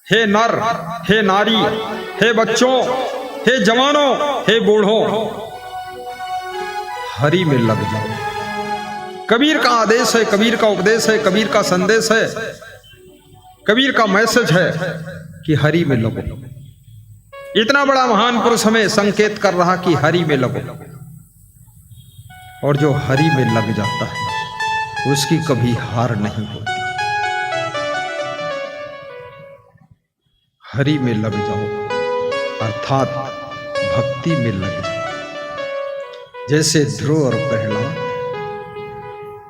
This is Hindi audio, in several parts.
हे नर, हे नारी, हे बच्चों, हे जवानों, हे बूढ़ों, हरि में लग जाओ। कबीर का आदेश है, कबीर का उपदेश है, कबीर का संदेश है, कबीर का मैसेज है कि हरि में लगो। इतना बड़ा महान पुरुष हमें संकेत कर रहा कि हरि में लगो। और जो हरि में लग जाता है उसकी कभी हार नहीं होती। हरि में लग जाओ अर्थात भक्ति में लग जाओ। जैसे ध्रुव और प्रहलाद,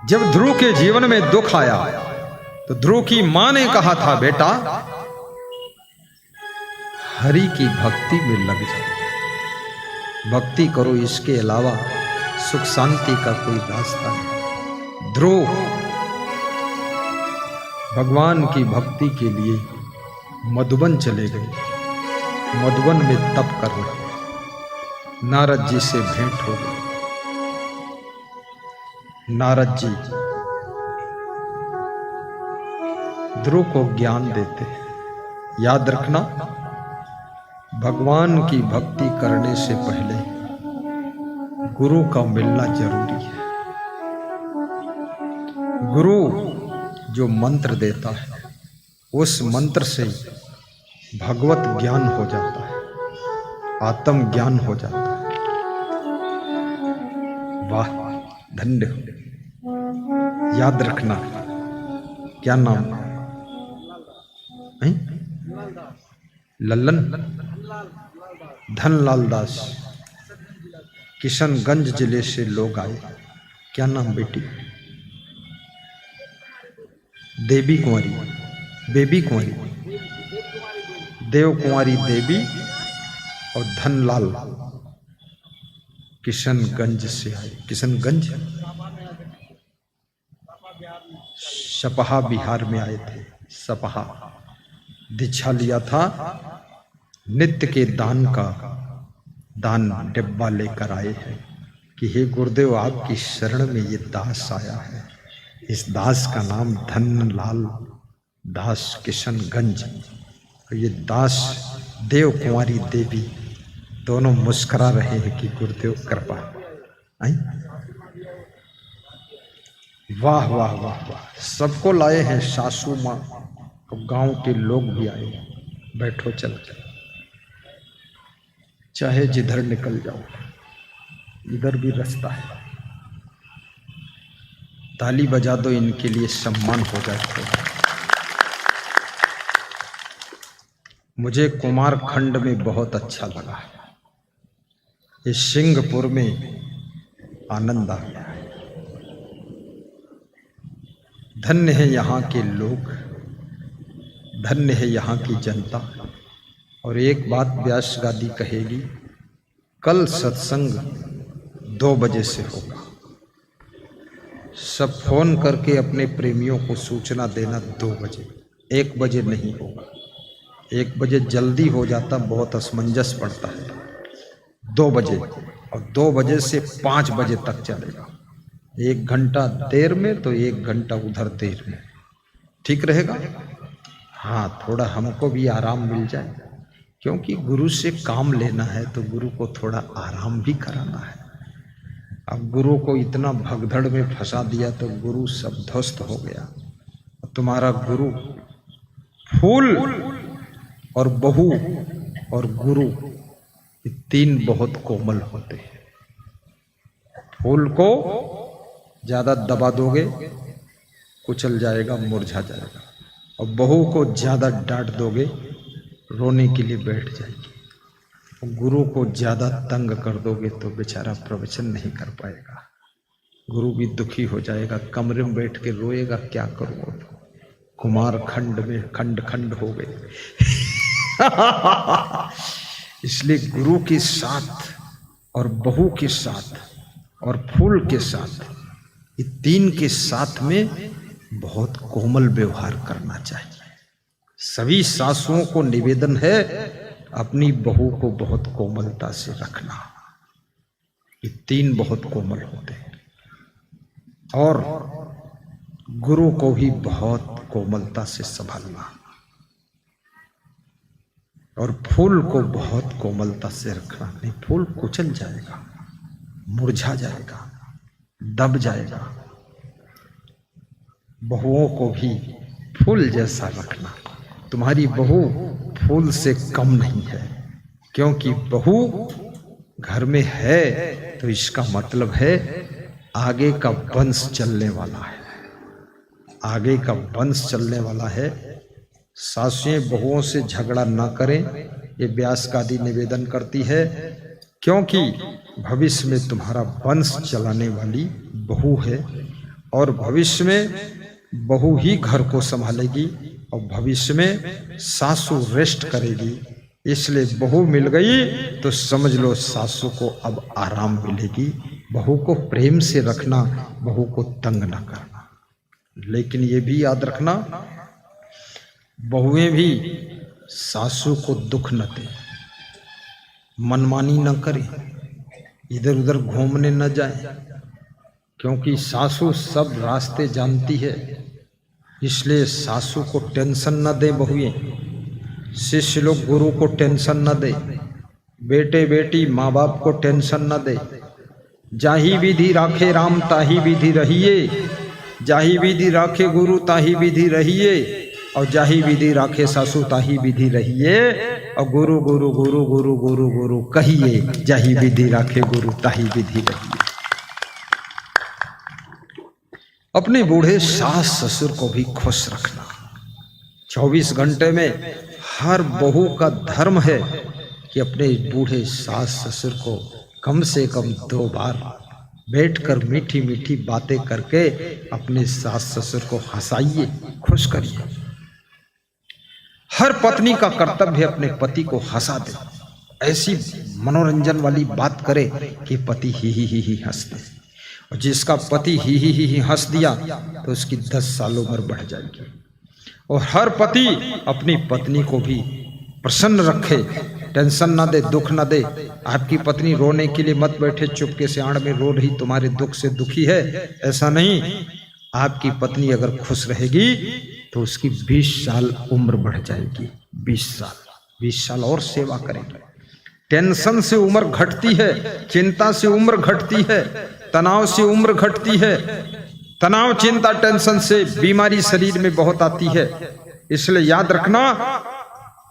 जब ध्रुव के जीवन में दुख आया तो ध्रुव की मां ने कहा था, बेटा हरि की भक्ति में लग जाओ, भक्ति करो, इसके अलावा सुख शांति का कोई रास्ता नहीं। ध्रुव भगवान की भक्ति के लिए मधुबन चले गए, मधुबन में तप कर रहे। नारद जी से भेंट हो गई। नारद जी ध्रुव को ज्ञान देते हैं। याद रखना, भगवान की भक्ति करने से पहले गुरु का मिलना जरूरी है। गुरु जो मंत्र देता है उस मंत्र से भगवत ज्ञान हो जाता है, आत्म ज्ञान हो जाता है। वाह, धन्य हो। याद रखना, क्या नाम है? लल्लन धनलाल दास, किशनगंज जिले से लोग आए। क्या नाम बेटी? देवी कुंवारी, बेबी कुंवारी, देव कुंवारी देवी और धनलाल किशनगंज से आए। किशनगंज सपहा बिहार में आए थे। सपहा दीक्षा लिया था, नित्य के दान का दान डिब्बा लेकर आए हैं कि हे गुरुदेव, आपकी शरण में ये दास आया है। इस दास का नाम धनलाल दास किशनगंज। ये दास देव कुंवारी देवी दोनों मुस्कुरा रहे हैं कि गुरुदेव कृपा। वाह वाह वाह वाह, सबको लाए हैं। सासू माँ और गांव के लोग भी आए हैं। बैठो, चल चाहे जिधर निकल जाओ, इधर भी रास्ता है। ताली बजा दो, इनके लिए सम्मान हो जाए। मुझे कुमारखंड में बहुत अच्छा लगा। इस सिंहपुर में आनंद आ गया है। धन्य है यहाँ के लोग, धन्य है यहाँ की जनता। और एक बात व्यास गादी कहेगी, कल सत्संग 2 बजे से होगा। सब फोन करके अपने प्रेमियों को सूचना देना 2 बजे, 1 बजे नहीं होगा। 1 बजे जल्दी हो जाता, बहुत असमंजस पड़ता है। 2 बजे, और 2 बजे से 5 बजे तक चलेगा। 1 घंटा देर में तो 1 घंटा उधर देर में, ठीक रहेगा। हाँ, थोड़ा हमको भी आराम मिल जाए, क्योंकि गुरु से काम लेना है तो गुरु को थोड़ा आराम भी कराना है। अब गुरु को इतना भगदड़ में फंसा दिया तो गुरु सब ध्वस्त हो गया। तुम्हारा गुरु फूल और बहू और गुरु, ये 3 बहुत कोमल होते हैं। फूल को ज्यादा दबा दोगे कुचल जाएगा, मुरझा जाएगा। और बहू को ज्यादा डांट दोगे रोने के लिए बैठ जाएगी। और गुरु को ज्यादा तंग कर दोगे तो बेचारा प्रवचन नहीं कर पाएगा। गुरु भी दुखी हो जाएगा, कमरे में बैठ के रोएगा, क्या करूं। कुमारखंड में खंड खंड हो गए। इसलिए गुरु के साथ और बहू के साथ और फूल के साथ, ये 3 के साथ में बहुत कोमल व्यवहार करना चाहिए। सभी सासुओं को निवेदन है, अपनी बहू को बहुत कोमलता से रखना। ये 3 बहुत कोमल होते हैं। और गुरु को भी बहुत कोमलता से संभालना। और फूल को बहुत कोमलता से रखना, नहीं फूल कुचल जाएगा, मुरझा जाएगा, दब जाएगा। बहुओं को भी फूल जैसा रखना। तुम्हारी बहू फूल से कम नहीं है, क्योंकि बहू घर में है तो इसका मतलब है आगे का वंश चलने वाला है, आगे का वंश चलने वाला है। सासुएं बहुओं से झगड़ा ना करें, ये व्यास का आदि निवेदन करती है, क्योंकि भविष्य में तुम्हारा वंश चलाने वाली बहू है और भविष्य में बहू ही घर को संभालेगी और भविष्य में सासू रेस्ट करेगी। इसलिए बहू मिल गई तो समझ लो सासू को अब आराम मिलेगी। बहू को प्रेम से रखना, बहू को तंग ना करना। लेकिन ये भी याद रखना, बहुएं भी सासू को दुख न दें, मनमानी न करें, इधर उधर घूमने न जाए, क्योंकि सासू सब रास्ते जानती है। इसलिए सासू को टेंशन न दें बहुएं। शिष्य लोग गुरु को टेंशन न दे, बेटे बेटी माँ बाप को टेंशन न दे। जाही विधि राखे राम ताही विधि रहिए, जाही विधि राखे गुरु ताही विधि रहिए, और जाही विधि राखे सासू ताही विधि रहिए। और गुरु गुरु गुरु गुरु गुरु गुरु कहिए, जाही विधि राखे गुरु ताही विधि रहिए। अपने बूढ़े सास ससुर को भी खुश रखना। 24 घंटे में हर बहू का धर्म है कि अपने बूढ़े सास ससुर को कम से कम 2 बार बैठकर मीठी मीठी बातें करके अपने सास ससुर को हंसाइए, खुश करिए। हर पत्नी का कर्तव्य है अपने पति को हंसा दे, ऐसी मनोरंजन वाली बात करे कि पति ही हंस दे। और जिसका पति ही हंस दिया तो उसकी 10 साल उम्र बढ़ जाएगी। और हर पति अपनी पत्नी को भी प्रसन्न रखे, टेंशन ना दे, दुख ना दे। आपकी पत्नी रोने के लिए मत बैठे चुपके से आड़ में रो रही सारे दुख से दुखी है, ऐसा नहीं। आपकी पत्नी अगर खुश रहेगी तो उसकी 20 साल उम्र बढ़ जाएगी। 20 साल और सेवा करेगी। टेंशन से उम्र घटती है, चिंता से उम्र घटती है, तनाव से उम्र घटती है। तनाव, चिंता, टेंशन से बीमारी शरीर में बहुत आती है। इसलिए याद रखना,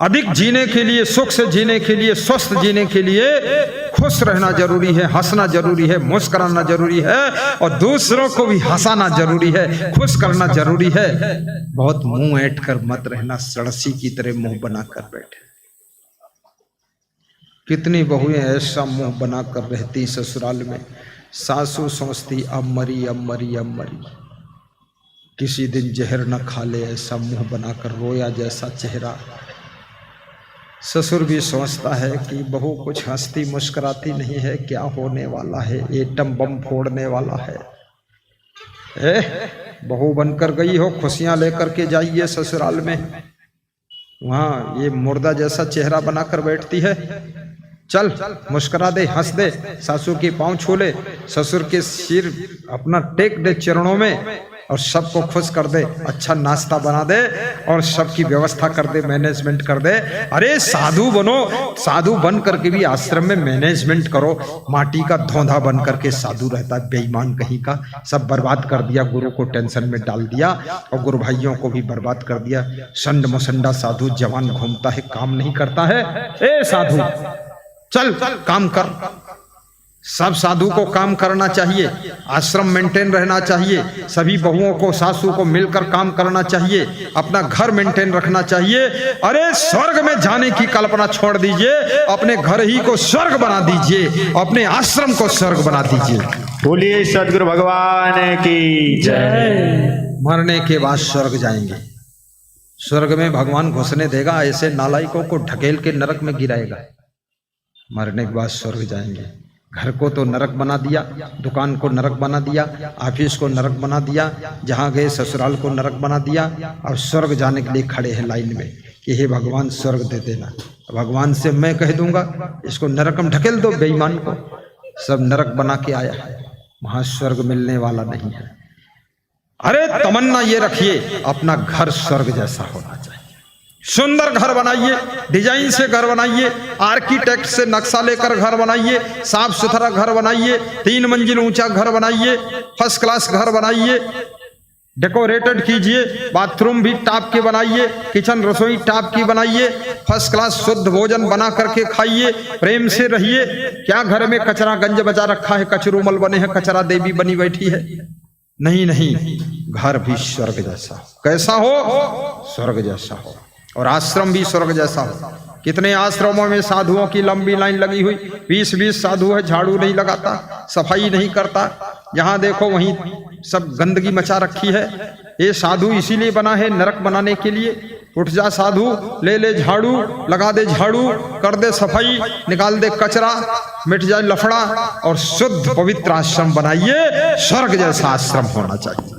अधिक जीने के लिए, सुख से जीने के लिए, स्वस्थ जीने के लिए खुश रहना जरूरी है, हंसना जरूरी है, मुस्कुराना जरूरी है, और दूसरों को भी हंसाना जरूरी है, खुश करना जरूरी है। बहुत मुंह ऐंठ कर मत रहना, सड़सी की तरह मुंह बनाकर बैठे। कितनी बहुएं ऐसा मुंह बनाकर रहती ससुराल में, सासू सोचती अब मरी अब मरी अब मरी, किसी दिन जहर न खा ले, ऐसा मुंह बनाकर रोया जैसा चेहरा। ससुर भी सोचता है कि बहू कुछ हंसती मुस्कुराती नहीं है, क्या होने वाला है, एटम बम फोड़ने वाला है। बहू बनकर गई हो, खुशियां लेकर के जाइए ससुराल में, वहां ये मुर्दा जैसा चेहरा बनाकर बैठती है। चल मुस्कुरा दे, हंस दे, सासू के पांव छू ले, ससुर के सिर अपना टेक दे चरणों में, और सबको खुश कर दे, अच्छा नाश्ता बना दे और सबकी व्यवस्था कर दे, मैनेजमेंट कर दे। अरे साधु बनो, साधु बन करके भी आश्रम में मैनेजमेंट करो। माटी का धोंधा बन करके साधु रहता है, बेईमान कहीं का, सब बर्बाद कर दिया, गुरु को टेंशन में डाल दिया और गुरु भाइयों को भी बर्बाद कर दिया। संड मुसंडा साधु जवान घूमता है, काम नहीं करता है। ए साधु चल काम कर। सब साधु को काम करना चाहिए, आश्रम मेंटेन रहना चाहिए, सभी बहुओं को, सासू को मिलकर काम करना चाहिए, अपना घर मेंटेन रखना चाहिए। अरे स्वर्ग में जाने की कल्पना छोड़ दीजिए, अपने घर ही को स्वर्ग बना दीजिए, अपने आश्रम को स्वर्ग बना दीजिए। बोलिए सद्गुरु भगवान की जय। मरने के बाद स्वर्ग जाएंगे, स्वर्ग में भगवान घुसने देगा, ऐसे नालायकों को ढकेल के नरक में गिराएगा। मरने के बाद स्वर्ग जाएंगे। घर को तो नरक बना दिया, दुकान को नरक बना दिया, ऑफिस को नरक बना दिया, जहाँ गए ससुराल को नरक बना दिया। अब स्वर्ग जाने के लिए खड़े हैं लाइन में कि हे भगवान स्वर्ग दे देना। भगवान से मैं कह दूंगा इसको नरक में ढकेल दो, बेईमान को। सब नरक बना के आया है, वहां स्वर्ग मिलने वाला नहीं है। अरे तमन्ना ये रखिए अपना घर स्वर्ग जैसा होना चाहिए, सुंदर घर बनाइए, डिजाइन से घर बनाइए, आर्किटेक्ट से नक्शा लेकर घर बनाइए, साफ सुथरा घर बनाइए, 3 मंजिल ऊंचा घर बनाइए, फर्स्ट क्लास घर बनाइए, डेकोरेटेड कीजिए, बाथरूम भी टॉप के बनाइए, किचन रसोई टॉप की बनाइए, फर्स्ट क्लास शुद्ध भोजन बना करके खाइए, प्रेम से रहिए। क्या घर में कचरा गंज बचा रखा है, कचरूमल बने हैं, कचरा देवी बनी बैठी है? नहीं नहीं, घर भी स्वर्ग जैसा हो। कैसा हो? स्वर्ग जैसा हो। और आश्रम भी स्वर्ग जैसा हो। कितने आश्रमों में साधुओं की लंबी लाइन लगी हुई, 20-20 साधु है, झाड़ू नहीं लगाता, सफाई नहीं करता, जहां देखो वहीं सब गंदगी मचा रखी है। ये साधु इसीलिए बना है, नरक बनाने के लिए। उठ जा साधु, ले ले झाड़ू, लगा दे झाड़ू, कर दे सफाई, निकाल दे कचरा, मिट जाए लफड़ा और शुद्ध पवित्र आश्रम बनाइए। स्वर्ग जैसा आश्रम होना चाहिए।